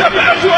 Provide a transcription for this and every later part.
7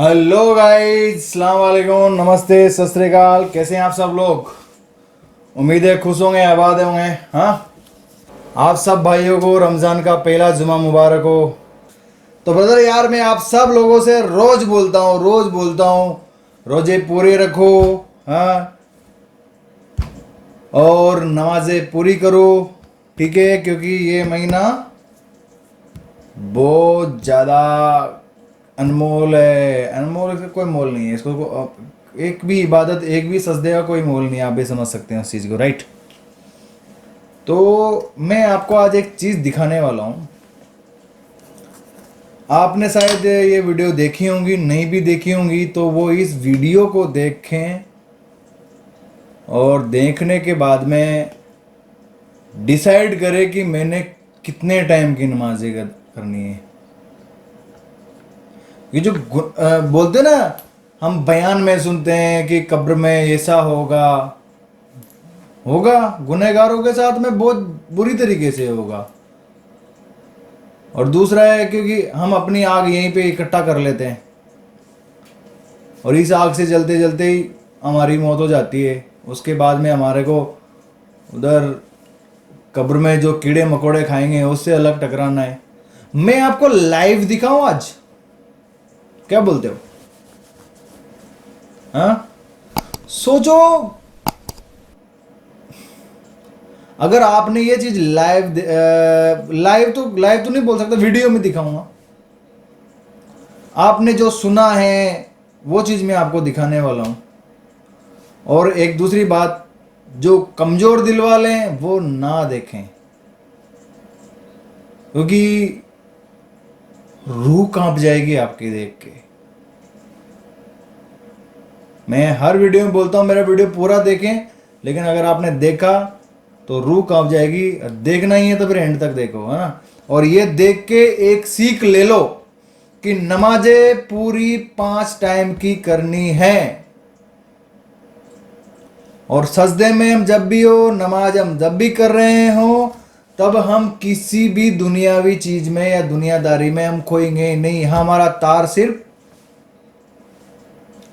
hello guys, अस्सलाम वालेकुम, नमस्ते, सत श्री अकाल। कैसे हैं आप सब लोग? उम्मीद है खुश होंगे, आबाद होंगे। हाँ, आप सब भाइयों को रमज़ान का पहला जुमा मुबारक हो। तो ब्रदर यार, मैं आप सब लोगों से रोज़ बोलता हूँ रोज़े पूरे रखो, हाँ, और नमाजें पूरी करो, ठीक है? क्योंकि ये महीना बहुत ज़्यादा अनमोल है। अनमोल का कोई मोल नहीं है इसको, एक भी इबादत, एक भी सजदे का कोई मोल नहीं है। आप भी समझ सकते हैं उस चीज़ को, राइट? तो मैं आपको आज एक चीज़ दिखाने वाला हूँ। आपने शायद ये वीडियो देखी होंगी, नहीं भी देखी होंगी, तो वो इस वीडियो को देखें और देखने के बाद में डिसाइड करें कि मैंने कितने टाइम की नमाज़ें करनी है। ये जो बोलते ना, हम बयान में सुनते हैं कि कब्र में ऐसा होगा गुनहगारों के साथ में बहुत बुरी तरीके से होगा। और दूसरा है क्योंकि हम अपनी आग यहीं पे इकट्ठा कर लेते हैं और इस आग से जलते जलते ही हमारी मौत हो जाती है। उसके बाद में हमारे को उधर कब्र में जो कीड़े मकोड़े खाएंगे उससे अलग टकराना है। मैं आपको लाइव दिखाऊं आज? क्या बोलते हो? हाँ, सोचो, अगर आपने ये चीज लाइव तो नहीं बोल सकता, वीडियो में दिखाऊंगा। आपने जो सुना है वो चीज मैं आपको दिखाने वाला हूं। और एक दूसरी बात, जो कमजोर दिल वाले हैं वो ना देखें, क्योंकि रूह कांप जाएगी आपकी देख के। मैं हर वीडियो में बोलता हूं मेरा वीडियो पूरा देखें, लेकिन अगर आपने देखा तो रूह कांप जाएगी। देखना ही है तो फिर एंड तक देखो, है ना? और ये देख के एक सीख ले लो कि नमाजें पूरी 5 टाइम की करनी है। और सजदे में हम जब भी हो, नमाज हम जब भी कर रहे हो, तब हम किसी भी दुनियावी चीज में या दुनियादारी में हम खोएंगे नहीं। हमारा तार सिर्फ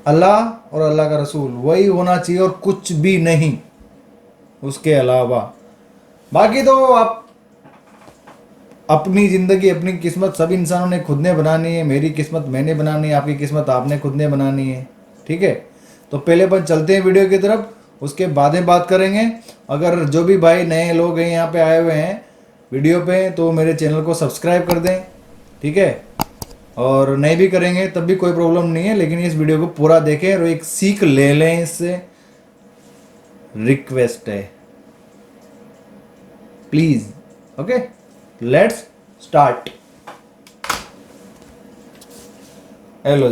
अल्लाह और अल्लाह का रसूल, वही होना चाहिए और कुछ भी नहीं उसके अलावा। बाकी तो आप अपनी जिंदगी, अपनी किस्मत सब इंसानों ने खुद ने बनानी है। मेरी किस्मत मैंने बनानी है, आपकी किस्मत आपने खुद ने बनानी है, ठीक है? तो पहले अपन चलते हैं वीडियो की तरफ, उसके बाद में बात करेंगे। अगर जो भी भाई नए लोग हैं यहाँ पे आए हुए हैं वीडियो पे, तो मेरे चैनल को सब्सक्राइब कर दें, ठीक है? और नहीं भी करेंगे तब भी कोई प्रॉब्लम नहीं है, लेकिन इस वीडियो को पूरा देखें और एक सीख ले लें, इससे रिक्वेस्ट है, please. Okay, let's start. Hello,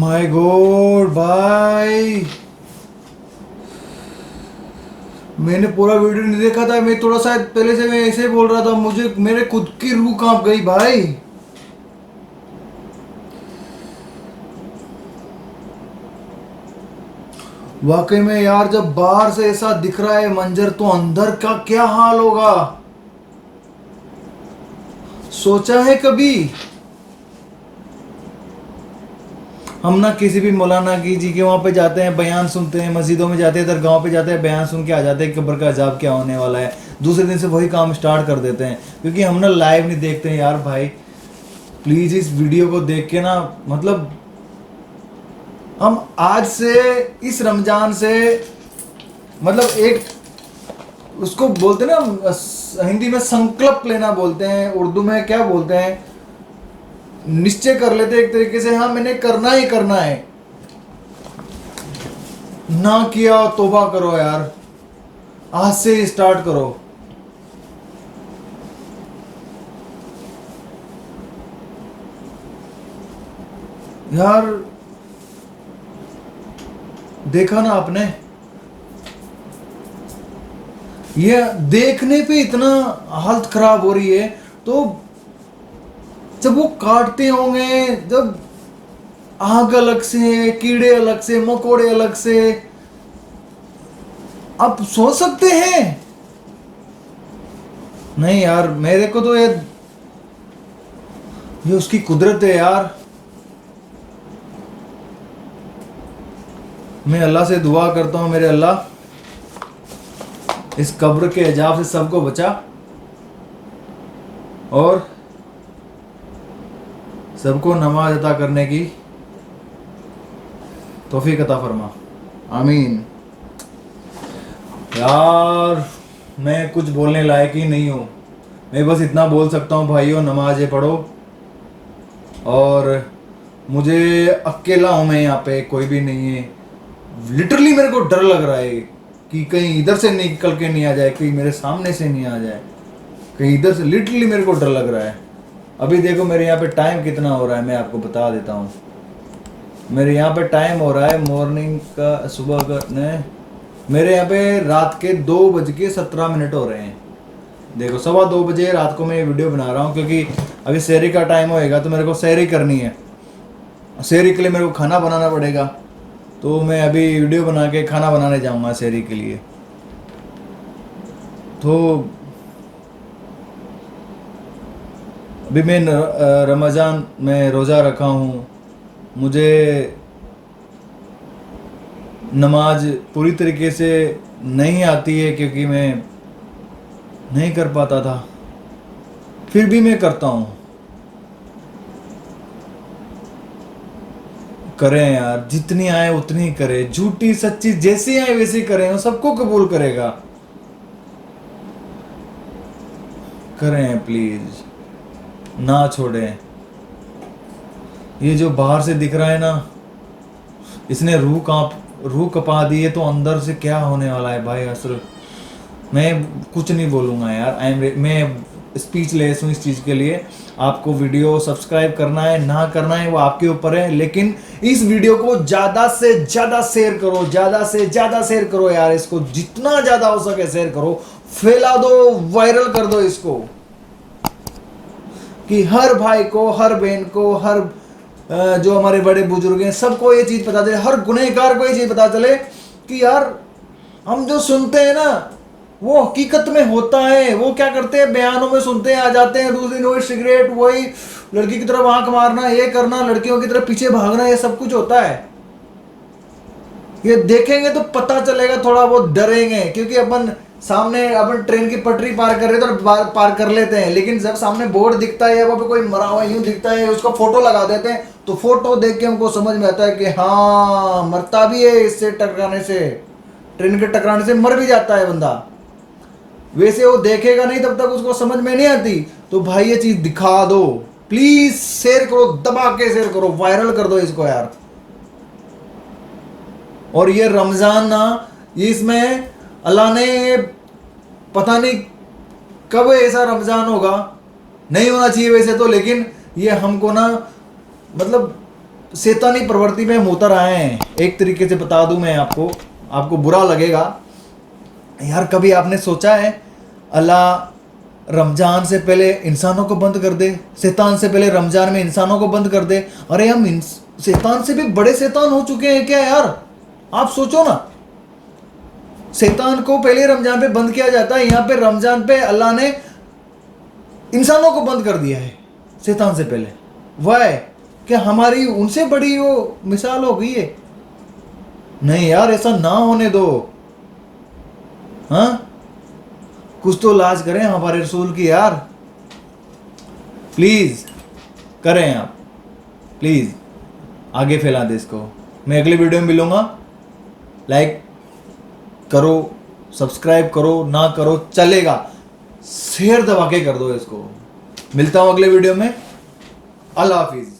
my God भाई, मैंने पूरा वीडियो नहीं देखा था। मैं थोड़ा सा पहले से मैं ऐसे ही बोल रहा था, मुझे मेरे खुद की रूह कांप गई भाई। वाकई में यार, जब बाहर से ऐसा दिख रहा है मंजर, तो अंदर का क्या हाल होगा, सोचा है कभी? हम ना किसी भी मौलाना की जी के वहाँ पे जाते हैं, बयान सुनते हैं, मस्जिदों में जाते हैं, दरगाहों पे जाते हैं, बयान सुन के आ जाते हैं कब्र का अजाब क्या होने वाला है। दूसरे दिन से वही काम स्टार्ट कर देते हैं, क्योंकि हम ना लाइव नहीं देखते हैं यार भाई। प्लीज़ इस वीडियो को देख के ना, मतलब हम आज से इस रमज़ान से, मतलब एक उसको बोलते हैं ना, हिंदी में संकल्प लेना बोलते हैं, उर्दू में क्या बोलते हैं, निश्चय कर लेते एक तरीके से, हाँ मैंने करना ही करना है। ना किया तौबा करो यार, आज से स्टार्ट करो। यार देखा ना आपने, ये देखने पे इतना हालत खराब हो रही है, तो जब वो काटते होंगे, जब आग अलग से, कीड़े अलग से, मकोड़े अलग से, आप सोच सकते हैं? नहीं यार, मेरे को तो ये उसकी कुदरत है यार। मैं अल्लाह से दुआ करता हूँ, मेरे अल्लाह इस कब्र के अजाब से सबको बचा और सबको नमाज अता करने की तौफीक अता फरमा, आमीन। यार मैं कुछ बोलने लायक ही नहीं हूँ, मैं बस इतना बोल सकता हूँ, भाइयों नमाज़ें पढ़ो। और मुझे अकेला हूँ मैं यहाँ पे, कोई भी नहीं है। लिटरली मेरे को डर लग रहा है कि कहीं इधर से निकल के नहीं आ जाए, कहीं मेरे सामने से नहीं आ जाए, कहीं इधर से। लिटरली मेरे को डर लग रहा है। अभी देखो मेरे यहाँ पे टाइम कितना हो रहा है, मैं आपको बता देता हूँ। मेरे यहाँ पे टाइम हो रहा है मॉर्निंग का, सुबह का नहीं, मेरे यहाँ पे रात के 2:17 हो रहे हैं। देखो 2:15 बजे रात को मैं ये वीडियो बना रहा हूँ, क्योंकि अभी सहरी का टाइम होएगा तो मेरे को सहरी करनी है। सहरी के लिए मेरे को खाना बनाना पड़ेगा, तो मैं अभी वीडियो बना के खाना बनाने जाऊँगा सहरी के लिए। तो अभी मैं रमज़ान में रोज़ा रखा हूँ, मुझे नमाज पूरी तरीके से नहीं आती है, क्योंकि मैं नहीं कर पाता था, फिर भी मैं करता हूँ। करें यार, जितनी आए उतनी ही करें, झूठी सच्ची जैसी आए वैसी करें, वो सबको कबूल करेगा। करें प्लीज, ना छोड़ें। ये जो बाहर से दिख रहा है ना, इसने रूह कपा दी है, तो अंदर से क्या होने वाला है भाई। असल मैं कुछ नहीं बोलूँगा यार, मैं स्पीचलेस हूँ इस चीज़ के लिए। आपको वीडियो सब्सक्राइब करना है ना करना है वो आपके ऊपर है, लेकिन इस वीडियो को ज़्यादा से ज़्यादा शेयर करो, ज़्यादा से ज़्यादा शेयर करो यार। इसको जितना ज़्यादा हो सके शेयर करो, फैला दो, वायरल कर दो इसको, कि हर भाई को, हर बहन को, हर जो हमारे बड़े बुजुर्ग हैं सबको ये चीज़ पता चले, हर गुनहगार को ये चीज़ पता चले कि यार हम जो सुनते हैं ना वो हकीकत में होता है। वो क्या करते हैं, बयानों में सुनते हैं, आ जाते हैं, दूसरी दिन वही सिगरेट, वही लड़की की तरफ आंख मारना, ये करना, लड़कियों की तरफ पीछे भागना, ये सब कुछ होता है। ये देखेंगे तो पता चलेगा, थोड़ा बहुत डरेंगे, क्योंकि अपन सामने अपन ट्रेन की पटरी पार कर रहे तो पार कर लेते हैं, लेकिन जब सामने बोर्ड दिखता है या वहाँ पे कोई मरा हुआ यूं दिखता है, उसका फोटो लगा देते हैं, तो फोटो देख के हमको समझ में आता है कि हाँ मरता भी है इससे टकराने से, ट्रेन के टकराने से मर भी जाता है बंदा। वैसे वो देखेगा नहीं तब तक उसको समझ में नहीं आती। तो भाई ये चीज दिखा दो प्लीज, शेयर करो, दबा के शेयर करो, वायरल कर दो इसको यार। और ये रमजान ना, ये इसमें अल्लाह ने पता नहीं कब ऐसा रमजान होगा, नहीं होना चाहिए वैसे तो, लेकिन ये हमको ना मतलब शैतानी प्रवृत्ति में हम उतर आए हैं। एक तरीके से बता दूं मैं आपको बुरा लगेगा यार। कभी आपने सोचा है अल्लाह रमजान से पहले इंसानों को बंद कर दे, शैतान से पहले रमजान में इंसानों को बंद कर दे? अरे हम शैतान से भी बड़े शैतान हो चुके हैं क्या यार? आप सोचो ना, शैतान को पहले रमजान पे बंद किया जाता है, यहाँ पे रमजान पे अल्लाह ने इंसानों को बंद कर दिया है शैतान से पहले। वाह, क्या हमारी उनसे बड़ी वो मिसाल हो गई है? नहीं यार, ऐसा ना होने दो। हाँ, कुछ तो लाज करें हमारे रसूल की यार, प्लीज करें आप, प्लीज आगे फैला दे इसको। मैं अगले वीडियो में मिलूंगा। लाइक करो, सब्सक्राइब करो, ना करो चलेगा, शेयर दबा के कर दो इसको। मिलता हूं अगले वीडियो में। अल्लाह हाफिज।